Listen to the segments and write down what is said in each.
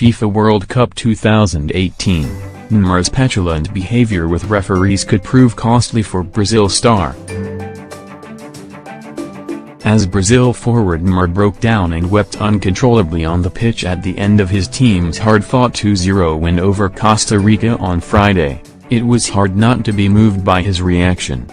FIFA World Cup 2018, Neymar's petulant behavior with referees could prove costly for Brazil star. As Brazil forward Neymar broke down and wept uncontrollably on the pitch at the end of his team's hard-fought 2-0 win over Costa Rica on Friday, it was hard not to be moved by his reaction.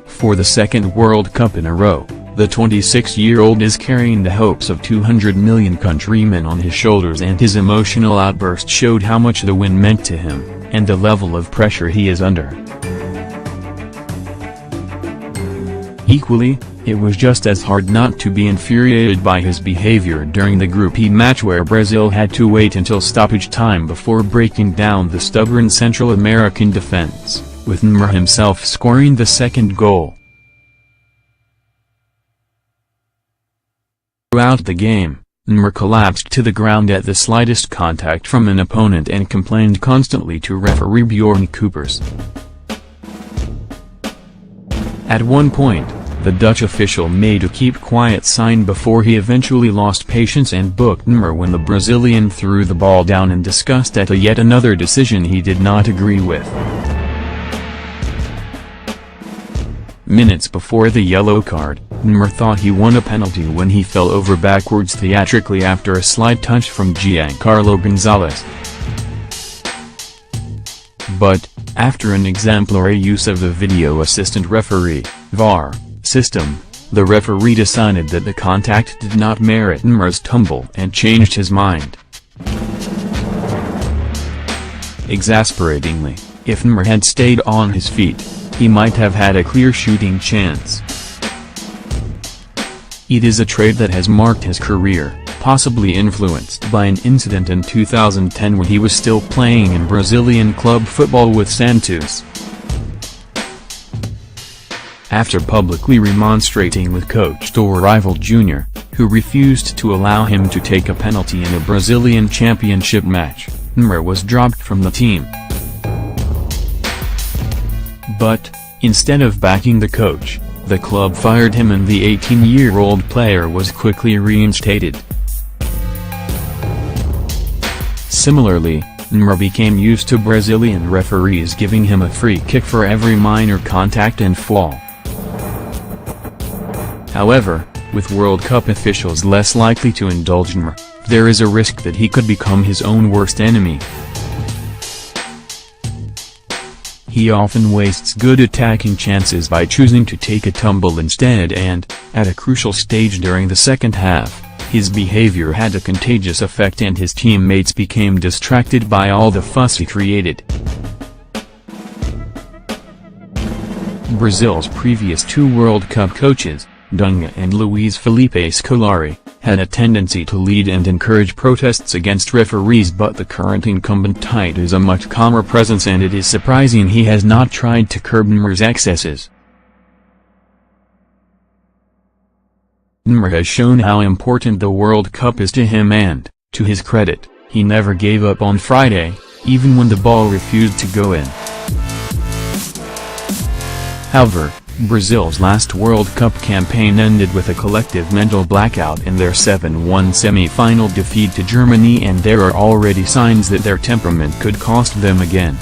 For the second World Cup in a row, the 26-year-old is carrying the hopes of 200 million countrymen on his shoulders, and his emotional outburst showed how much the win meant to him, and the level of pressure he is under. Equally, it was just as hard not to be infuriated by his behavior during the Group E match, where Brazil had to wait until stoppage time before breaking down the stubborn Central American defense, with Neymar himself scoring the second goal. Throughout the game, Neymar collapsed to the ground at the slightest contact from an opponent and complained constantly to referee Bjorn Kuipers. At one point, the Dutch official made a keep quiet sign before he eventually lost patience and booked Neymar when the Brazilian threw the ball down in disgust at yet another decision he did not agree with. Minutes before the yellow card, Neymar thought he won a penalty when he fell over backwards theatrically after a slight touch from Giancarlo Gonzalez. But, after an exemplary use of the video assistant referee (VAR) system, the referee decided that the contact did not merit Neymar's tumble and changed his mind. Exasperatingly, if Neymar had stayed on his feet, he might have had a clear shooting chance. It is a trait that has marked his career, possibly influenced by an incident in 2010 when he was still playing in Brazilian club football with Santos. After publicly remonstrating with coach Dorival Jr., who refused to allow him to take a penalty in a Brazilian championship match, Neymar was dropped from the team. But, instead of backing the coach, the club fired him and the 18-year-old player was quickly reinstated. Similarly, Neymar became used to Brazilian referees giving him a free kick for every minor contact and fall. However, with World Cup officials less likely to indulge Neymar, there is a risk that he could become his own worst enemy. He often wastes good attacking chances by choosing to take a tumble instead, and, at a crucial stage during the second half, his behavior had a contagious effect and his teammates became distracted by all the fuss he created. Brazil's previous two World Cup coaches, Dunga and Luiz Felipe Scolari, had a tendency to lead and encourage protests against referees, but the current incumbent Tite is a much calmer presence, and it is surprising he has not tried to curb Neymar's excesses. Neymar has shown how important the World Cup is to him and, to his credit, he never gave up on Friday, even when the ball refused to go in. However, Brazil's last World Cup campaign ended with a collective mental blackout in their 7-1 semi-final defeat to Germany, and there are already signs that their temperament could cost them again.